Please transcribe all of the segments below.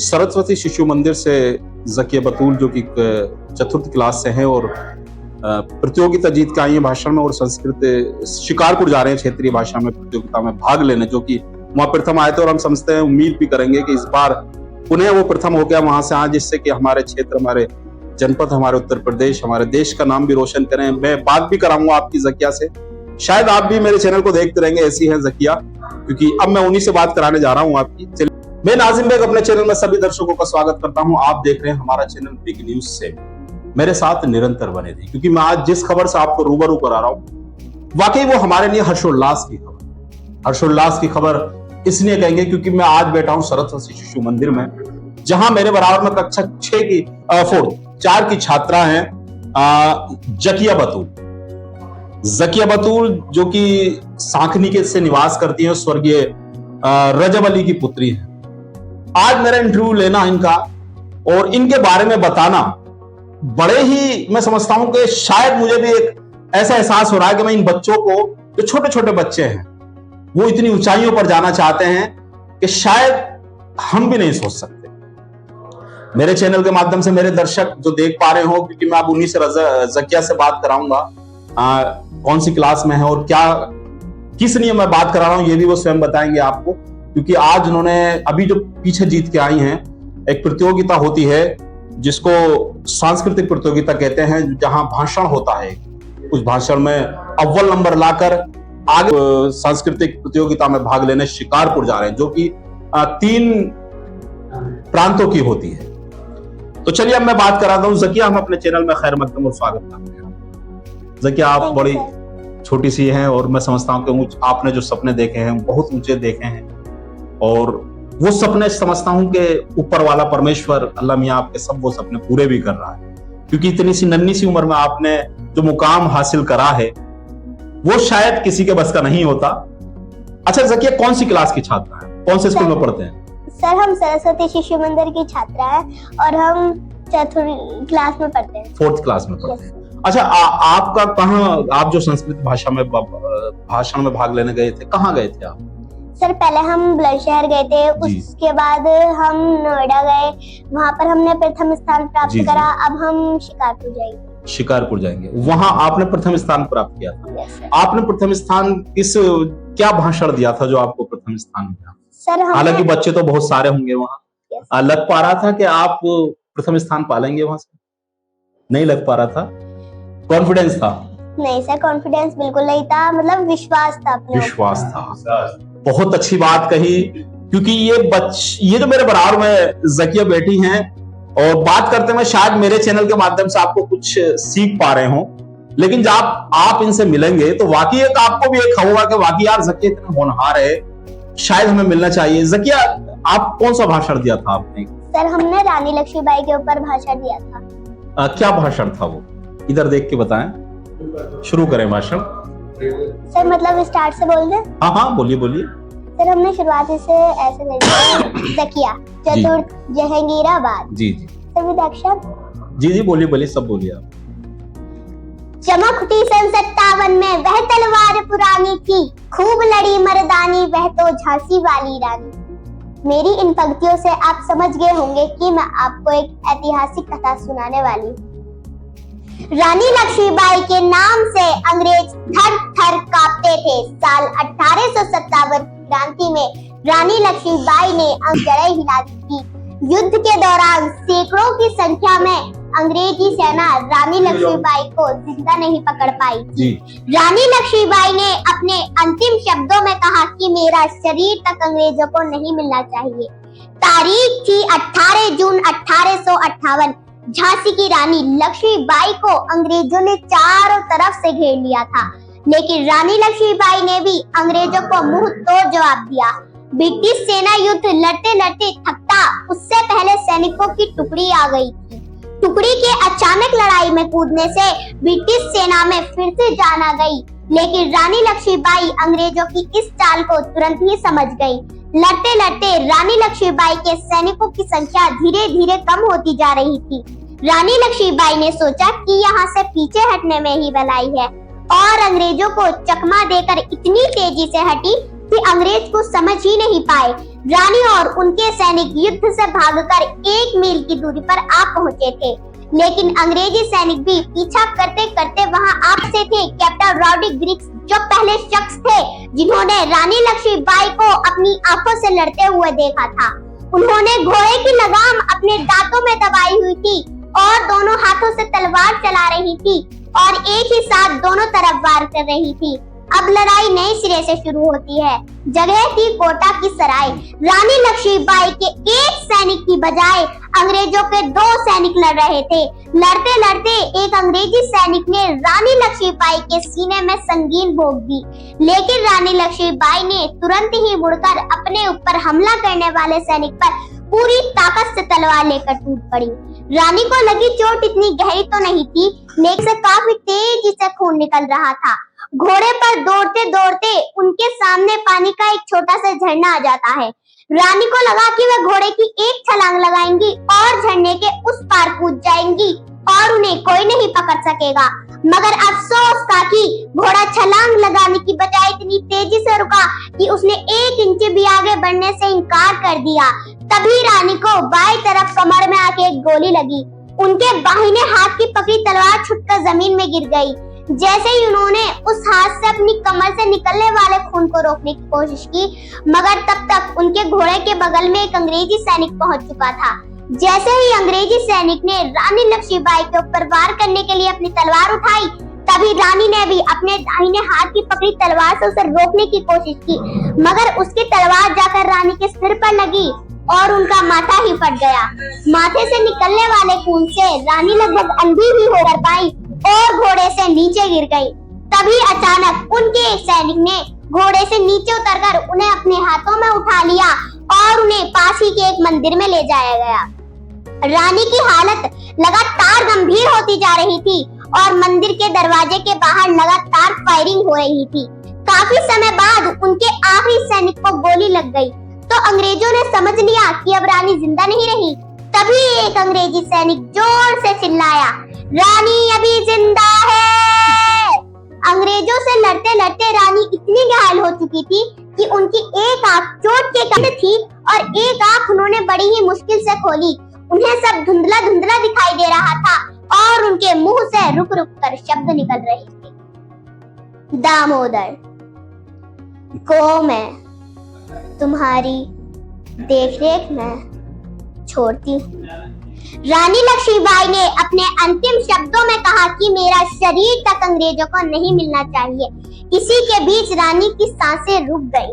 सरस्वती शिशु मंदिर से ज़किया बतूल जो कि चतुर्थ क्लास से हैं और प्रतियोगिता जीत के आई है भाषण में और संस्कृत शिकारपुर जा रहे हैं क्षेत्रीय भाषा में प्रतियोगिता में भाग लेने, जो कि वहां प्रथम आए थे और हम समझते हैं, उम्मीद भी करेंगे कि इस बार उन्हें वो प्रथम हो गया वहां से आए, जिससे कि हमारे क्षेत्र, हमारे जनपद, हमारे उत्तर प्रदेश, हमारे देश का नाम भी रोशन करें। मैं बात भी कराऊंगा आपकी ज़किया से, शायद आप भी मेरे चैनल को देखते रहेंगे, ऐसी है ज़किया, क्योंकि अब मैं उन्हीं से बात कराने जा रहा हूँ आपकी। मैं नाजिम बेग अपने चैनल में सभी दर्शकों का स्वागत करता हूं। आप देख रहे हैं हमारा चैनल बिग न्यूज से। मेरे साथ निरंतर बने रहिए, क्योंकि मैं आज जिस खबर से आपको रूबरू करा रहा हूं वाकई वो हमारे लिए हर्षोल्लास की खबर। हर्षोल्लास की खबर इसलिए कहेंगे क्योंकि मैं आज बैठा हूं सरस्वती शिशु मंदिर में, जहां मेरे बराबर में कक्षा 4 की छात्रा है ज़किया बतूल। ज़किया बतूल जो कि सांखनी के से निवास करती है, स्वर्गीय रजब अली की पुत्री है। आज मेरा इंटरव्यू लेना इनका और इनके बारे में बताना बड़े ही, मैं समझता हूं कि शायद मुझे भी एक ऐसा एहसास हो रहा है कि मैं इन बच्चों को, जो छोटे छोटे बच्चे हैं, वो इतनी ऊंचाइयों पर जाना चाहते हैं कि शायद हम भी नहीं सोच सकते। मेरे चैनल के माध्यम से मेरे दर्शक जो देख पा रहे हो, क्योंकि मैं अब उन्हीं से ज़किया से बात कराऊंगा, कौन सी क्लास में है और क्या किस लिए मैं बात करा रहा हूं ये भी वो स्वयं बताएंगे आपको, क्योंकि आज उन्होंने अभी जो पीछे जीत के आई हैं, एक प्रतियोगिता होती है जिसको सांस्कृतिक प्रतियोगिता कहते हैं, जहां भाषण होता है। उस भाषण में अव्वल नंबर लाकर आगे सांस्कृतिक प्रतियोगिता में भाग लेने शिकारपुर जा रहे हैं, जो कि 3 प्रांतों की होती है। तो चलिए अब मैं बात कराता हूं ज़किया, हम अपने चैनल में खैर मकदम और स्वागत करते हैं। ज़किया, आप बड़ी छोटी सी हैं और मैं समझता हूं कि आपने जो सपने देखे हैं बहुत ऊंचे देखे हैं, और वो सपने समझता हूं कि ऊपर वाला परमेश्वर अल्लाह मियां आपके सब वो सपने पूरे भी कर रहा है, क्योंकि इतनी सी नन्ही सी उम्र में आपने जो मुकाम हासिल करा है वो शायद किसी के बस का नहीं होता। अच्छा ज़किया, कौन सी क्लास की छात्रा है, कौन से स्कूल में पढ़ते हैं? सर, हम सरस्वती शिशु मंदिर की छात्रा है और हम चतुर्थ क्लास में पढ़ते हैं, 4th क्लास में पढ़ते हैं। अच्छा, आपका कहाँ, आप जो संस्कृत भाषा में भाषण में भाग लेने गए थे, कहाँ गए थे आप? सर, पहले हम बुलंदशहर गए थे, उसके बाद हम नोएडा गए, वहाँ पर हमने प्रथम स्थान प्राप्त करा। अब हम शिकारपुर जाएंगे। शिकारपुर जाएंगे, वहाँ आपने प्रथम स्थान प्राप्त किया था। आपने प्रथम स्थान क्या भाषण दिया था जो आपको प्रथम स्थान मिला? सर, हालांकि बच्चे तो बहुत सारे होंगे वहाँ, लग पा रहा था कि आप प्रथम स्थान पालेंगे वहां से? नहीं लग पा रहा था? कॉन्फिडेंस था? नहीं सर, कॉन्फिडेंस बिल्कुल नहीं था, मतलब विश्वास था अपने ऊपर। विश्वास था। बहुत अच्छी बात कही, क्योंकि ये जो मेरे बराबर में ज़किया बैठी हैं और बात करते में शायद मेरे चैनल के माध्यम से आपको कुछ सीख पा रहे हो, लेकिन जब आप इनसे मिलेंगे तो वाकई एक आपको भी एक होगा कि वाकई यार ज़किया इतने होनहार है, शायद हमें मिलना चाहिए। ज़किया, आप कौन सा भाषण दिया था आपने? सर, हमने रानी लक्ष्मीबाई के ऊपर भाषण दिया था। क्या भाषण था वो? इधर देख के बताएं, शुरू करें भाषण। सर, मतलब स्टार्ट से बोल दें? हाँ, बोलिए बोलिए। सर, हमने शुरुआत से ऐसे करी, ज़किया चतुर्थ जहांगीराबाद। जी। Sir, with action. जी, बोलिए सब बोलिए आप। चमक उठी सन 57 में, वह तलवार पुरानी थी, खूब लड़ी मर्दानी, वह तो झांसी वाली रानी। मेरी इन पंक्तियों से आप समझ गए होंगे कि मैं आपको एक ऐतिहासिक कथा सुनाने वाली हूँ। रानी लक्ष्मीबाई के नाम से अंग्रेज थर थर कांपते थे। साल 1857 क्रांति में रानी लक्ष्मीबाई ने जड़ें हिला दी थी। युद्ध के दौरान सैकड़ों की संख्या में अंग्रेजी सेना रानी लक्ष्मीबाई को जिंदा नहीं पकड़ पाई थी। रानी लक्ष्मीबाई ने अपने अंतिम शब्दों में कहा कि मेरा शरीर तक अंग्रेजों को नहीं मिलना चाहिए। तारीख थी 18 जून 1858। झांसी की रानी लक्ष्मीबाई को अंग्रेजों ने चारों तरफ से घेर लिया था, लेकिन रानी लक्ष्मीबाई ने भी अंग्रेजों को मुंह तोड़ जवाब दिया। ब्रिटिश सेना युद्ध लड़ते लड़ते थकता, उससे पहले सैनिकों की टुकड़ी आ गई थी। टुकड़ी के अचानक लड़ाई में कूदने से ब्रिटिश सेना में फिर से जान आ गई, लेकिन रानी लक्ष्मीबाई अंग्रेजों की इस चाल को तुरंत ही समझ गई। लड़ते लड़ते रानी लक्ष्मीबाई के सैनिकों की संख्या धीरे धीरे कम होती जा रही थी। रानी लक्ष्मीबाई ने सोचा कि यहाँ से पीछे हटने में ही भलाई है, और अंग्रेजों को चकमा देकर इतनी तेजी से हटी कि अंग्रेज को समझ ही नहीं पाए। रानी और उनके सैनिक युद्ध से भागकर 1 मील की दूरी पर आ पहुंचे थे, लेकिन अंग्रेजी सैनिक भी पीछा करते करते वहां आ पहुंचे थे। कैप्टन रॉड्रिग्स जो पहले शख्स थे जिन्होंने रानी लक्ष्मीबाई को अपनी आंखों से लड़ते हुए देखा था। उन्होंने घोड़े की लगाम अपने दांतों में दबाई हुई थी और दोनों हाथों से तलवार चला रही थी और एक ही साथ दोनों तरफ वार कर रही थी। अब लड़ाई नए सिरे से शुरू होती है। जगह थी कोटा की सराय। रानी लक्ष्मीबाई के एक सैनिक की बजाय अंग्रेजों के 2 सैनिक लड़ रहे थे। लड़ते लड़ते एक अंग्रेजी सैनिक ने रानी लक्ष्मीबाई के सीने में संगीन भोग दी, लेकिन रानी लक्ष्मीबाई ने तुरंत ही मुड़कर अपने ऊपर हमला करने वाले सैनिक पर पूरी ताकत से तलवार लेकर टूट पड़ी। रानी को लगी चोट इतनी गहरी तो नहीं थी, लेकिन से काफी तेजी से खून निकल रहा था। घोड़े पर दौड़ते दौड़ते उनके सामने पानी का एक छोटा सा झरना आ जाता है। रानी को लगा कि वह घोड़े की एक छलांग लगाएंगी और झरने के उस पार कूद जाएंगी और उन्हें कोई नहीं पकड़ सकेगा, मगर अफसोस था कि घोड़ा छलांग लगाने की बजाय इतनी तेजी से रुका कि उसने 1 इंच भी आगे बढ़ने से इनकार कर दिया। तभी रानी को बाएं तरफ कमर में आके एक गोली लगी। उनके बाहिने हाथ की पकड़ी तलवार छुटकर जमीन में गिर गई। जैसे ही उन्होंने उस हाथ से अपनी कमर से निकलने वाले खून को रोकने की कोशिश की, मगर तब तक उनके घोड़े के बगल में एक अंग्रेजी सैनिक पहुंच चुका था। जैसे ही अंग्रेजी सैनिक ने रानी लक्ष्मीबाई के ऊपर वार करने के लिए अपनी तलवार उठाई, तभी रानी ने भी अपने दाहिने हाथ की पकड़ी तलवार से उसे रोकने की कोशिश की, मगर उसकी तलवार जाकर रानी के सिर पर लगी और उनका माथा ही फट गया। माथे से निकलने वाले खून से रानी लगभग अंधी ही होकर पाई और घोड़े से नीचे गिर गई। तभी अचानक उनके एक सैनिक ने घोड़े से नीचे उतरकर उन्हें अपने हाथों में उठा लिया और उन्हें पास ही के एक मंदिर में ले जाया गया। रानी की हालत लगातार गंभीर होती जा रही थी और मंदिर के दरवाजे के बाहर लगातार फायरिंग हो रही थी। काफी समय बाद उनके आखिरी सैनिक को गोली लग गई तो अंग्रेजों ने समझ लिया कि अब रानी जिंदा नहीं रही। तभी एक अंग्रेजी सैनिक जोर से चिल्लाया, रानी अभी जिंदा है। अंग्रेजों से लड़ते लड़ते रानी इतनी घायल हो चुकी थी कि उनकी एक आंख चोट के कारण थी और एक आंख उन्होंने बड़ी ही मुश्किल से खोली। उन्हें सब धुंधला धुंधला दिखाई दे रहा था और उनके मुंह से रुक रुक कर शब्द निकल रहे थे। दामोदर को मैं तुम्हारी देखरेख में छोड़ती हूँ। रानी लक्ष्मीबाई ने अपने अंतिम शब्दों में कहा कि मेरा शरीर तक अंग्रेजों को नहीं मिलना चाहिए। इसी के बीच रानी की सांसें रुक गई।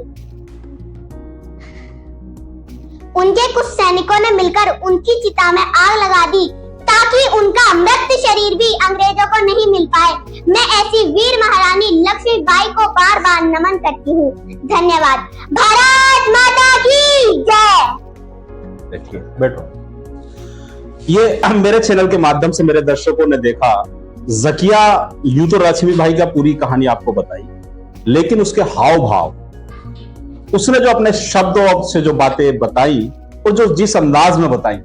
उनके कुछ सैनिकों ने मिलकर उनकी चिता में आग लगा दी ताकि उनका मृत शरीर भी अंग्रेजों को नहीं मिल पाए। मैं ऐसी वीर महारानी लक्ष्मीबाई को बार बार नमन करती हूँ। धन्यवाद। भारत माता की जय। देखिए बैठो, ये मेरे चैनल के माध्यम से मेरे दर्शकों ने देखा, जकिया यूं तो लक्ष्मीबाई का पूरी कहानी आपको बताई, लेकिन उसके हाव भाव, उसने जो अपने शब्दों से जो बातें बताई और जो जिस अंदाज में बताई,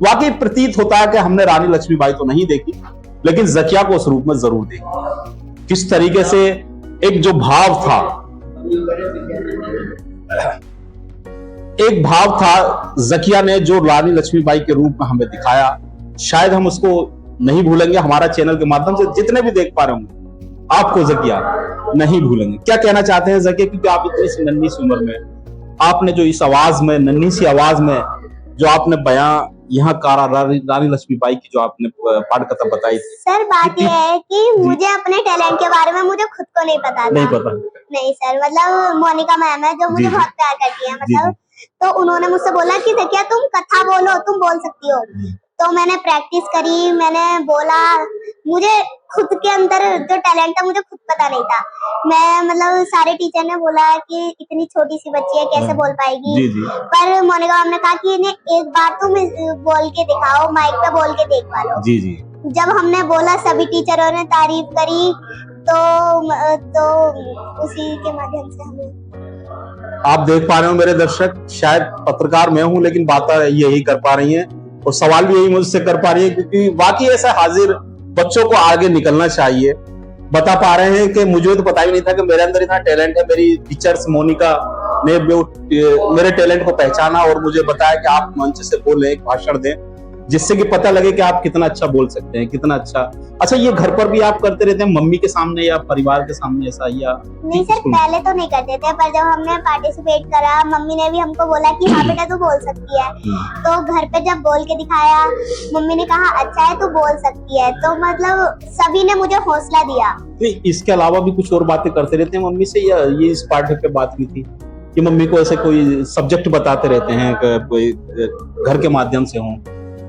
वाकई प्रतीत होता है कि हमने रानी लक्ष्मीबाई तो नहीं देखी, लेकिन जकिया को उस रूप में जरूर देखा। किस तरीके से एक जो भाव था, एक भाव था जकिया ने जो रानी लक्ष्मीबाई के रूप में हमें दिखाया, शायद हम उसको नहीं भूलेंगे। हमारा चैनल के माध्यम से जितने भी देख पा रहे होंगे, आपको जकिया नहीं भूलेंगे। क्या कहना चाहते हैं जकिया, क्योंकि आप इतनी सी नन्ही सी उम्र में आपने जो इस आवाज में, नन्ही सी आवाज में जो आपने बयां यहाँ कारा रानी लक्ष्मीबाई की जो आपने पाठकथा बताई थी। सर बात यह है कि मुझे अपने टैलेंट के बारे में मुझे खुद को नहीं पता था। नहीं पता? नहीं सर, मतलब मोनिका मैम है जो मुझे बहुत प्यार करती है, मतलब तो उन्होंने मुझसे बोला कि जकिया तुम कथा बोलो, तुम बोल सकती हो। तो मैंने प्रैक्टिस करी, मैंने बोला। मुझे खुद के अंदर जो टैलेंट था मुझे खुद पता नहीं था। मैं मतलब सारे टीचर ने बोला कि इतनी छोटी सी बच्ची है कैसे बोल पाएगी, जी जी। पर मोनिका मैम ने कहा कि इन्हें एक बार तुम बोल के दिखाओ, माइक पे बोल के देख पालो। जी जी। जब हमने बोला सभी टीचरों ने तारीफ करी, तो उसी के माध्यम से हमें, आप देख पा रहे हो मेरे दर्शक, शायद पत्रकार मैं हूं लेकिन बातें यही कर पा रही हैं और सवाल भी यही मुझसे कर पा रही है, क्योंकि वाकई ऐसा हाजिर बच्चों को आगे निकलना चाहिए। बता पा रहे हैं कि मुझे तो पता ही नहीं था कि मेरे अंदर इतना टैलेंट है। मेरी टीचर्स मोनिका मेरे टैलेंट को पहचाना और मुझे बताया कि आप मंच से बोलें, एक भाषण दें, जिससे कि पता लगे कि आप कितना अच्छा बोल सकते हैं, कितना अच्छा। ये घर पर भी आप करते रहते हैं, मम्मी के सामने या परिवार के सामने ऐसा, या नहीं सर, पहले तो नहीं करते थे, पर जब हमने पार्टिसिपेट करा, मम्मी ने भी हमको बोला कि हाँ बेटा तू बोल सकती है। तो घर पे जब बोल के दिखाया, मम्मी ने कहा अच्छा है तू बोल सकती है, तो मतलब सभी ने मुझे हौसला दिया। तो इसके अलावा भी कुछ और बातें करते रहते हैं मम्मी से, या ये इस पार्टी पे बात की थी कि मम्मी को ऐसे कोई सब्जेक्ट बताते रहते हैं, कोई घर के माध्यम से हो,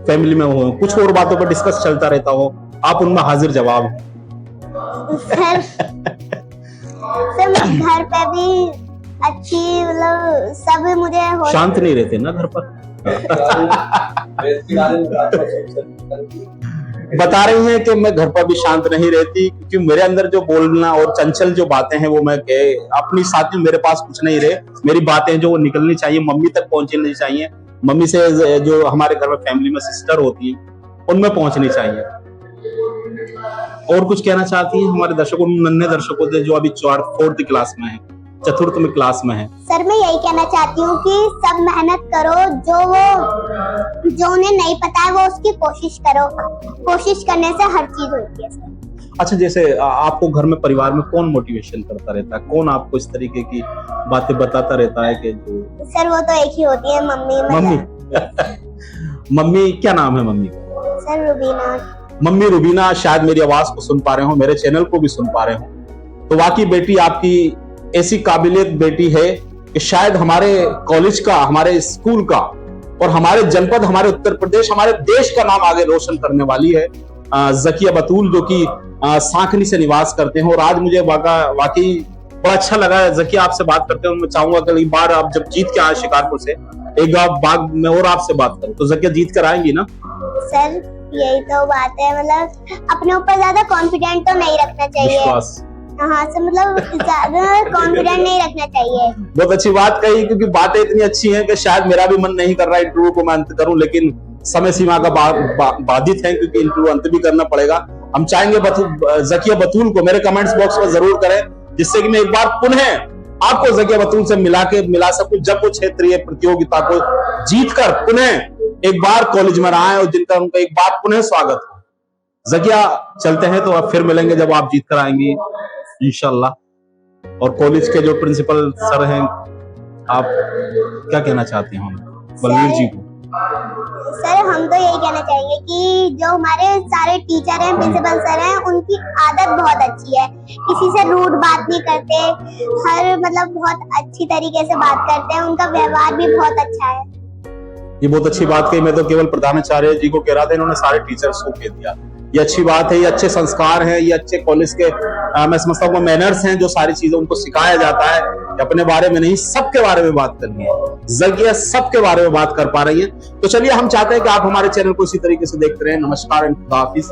फैमिली में हो, कुछ और बातों पर डिस्कस चलता रहता हो, आप उनमें हाजिर जवाब हो? सर घर पे भी अच्छी, मतलब सब मुझे शांत नहीं रहते ना घर पर? बता रही हैं कि मैं घर पर भी शांत नहीं रहती, क्योंकि मेरे अंदर जो बोलना और चंचल जो बातें हैं वो मैं अपनी साथ में, मेरे पास कुछ नहीं रहे, मेरी बातें जो निकलनी चाहिए, मम्मी तक पहुंचनी चाहिए, मम्मी से जो हमारे घर में फैमिली में सिस्टर होती हैं उनमें पहुंचनी चाहिए। और कुछ कहना चाहती हैं हमारे दर्शकों, नन्हे दर्शकों से जो अभी 4th क्लास में है, 4th में क्लास में है? सर मैं यही कहना चाहती हूँ कि सब मेहनत करो, जो उन्हें नहीं पता है वो उसकी कोशिश करो, कोशिश करने से हर चीज होती है सर। अच्छा, जैसे आपको घर में, परिवार में कौन मोटिवेशन करता रहता है, कौन आपको इस तरीके की बातें बताता रहता है कि जो? सर वो तो एक ही होती है, मम्मी। मम्मी क्या नाम है mummy? Sir Rubina. Mummy Rubina शायद मेरी आवाज को सुन पा रहे हो, मेरे चैनल को भी सुन पा रहे हो, तो वाकई बेटी आपकी ऐसी काबिलियत बेटी है कि शायद हमारे कॉलेज का, हमारे स्कूल का और हमारे जनपद, हमारे उत्तर प्रदेश, हमारे देश का नाम आगे रोशन करने वाली है। जकिया बतूल जो कि सांखनी से निवास करते हैं, और आज मुझे वाकई बड़ा अच्छा लगा जकिया आपसे बात करते हैं। मैं चाहूंगा कि एक बार आप जब जीत के आए शिकारपुर से, एक बार मैं और आपसे बात करूं, तो जकिया जीत कर आएंगी ना? सर यही तो बात है, मतलब अपने ऊपर ज्यादा कॉन्फिडेंट तो नहीं रखना चाहिए, विश्वास। हाँ सर, मतलब ज्यादा कॉन्फिडेंट नहीं रखना चाहिए। बहुत अच्छी बात कही, क्योंकि बातें इतनी अच्छी हैं कि शायद मेरा भी मन नहीं कर रहा इंटरव्यू को मैं अंत करूं, लेकिन समय सीमा का बाधित है, क्योंकि इंटरव्यू अंत भी करना पड़ेगा। हम चाहेंगे जकिया बतूल को मेरे कमेंट्स बॉक्स में जरूर करें, जिससे कि मैं एक बार पुनः आपको जकिया बतूल से मिला सकूं, जब वो क्षेत्रीय प्रतियोगिता को जीतकर पुनः एक बार कॉलेज में आए और जिनका उनका एक बार पुनः स्वागत हो। जकिया चलते हैं, तो अब फिर मिलेंगे जब आप जीत कर आएंगी इंशाल्लाह। और कॉलेज के जो प्रिंसिपल सर हैं, आप क्या कहना चाहते हैं बलवीर जी को? सर हम तो यही कहना चाहेंगे कि जो हमारे सारे टीचर हैं, प्रिंसिपल सर हैं, उनकी आदत बहुत अच्छी है, किसी से रूड बात नहीं करते, हर मतलब बहुत अच्छी तरीके से बात करते हैं, उनका व्यवहार भी बहुत अच्छा है। ये बहुत अच्छी बात कही, मैं तो केवल प्रधानाचार्य जी को कह रहा था, इन्होंने सारे टीचर्स को कह दिया। ये अच्छी बात है, ये अच्छे संस्कार हैं, ये अच्छे कॉलेज के मैं समझता हूँ मैनर्स हैं, जो सारी चीजें उनको सिखाया जाता है कि अपने बारे में नहीं, सबके बारे में बात करनी है। जकिया सबके बारे में बात कर पा रही है। तो चलिए, हम चाहते हैं कि आप हमारे चैनल को इसी तरीके से देखते रहें। नमस्कार एंड खुदा हाफिज।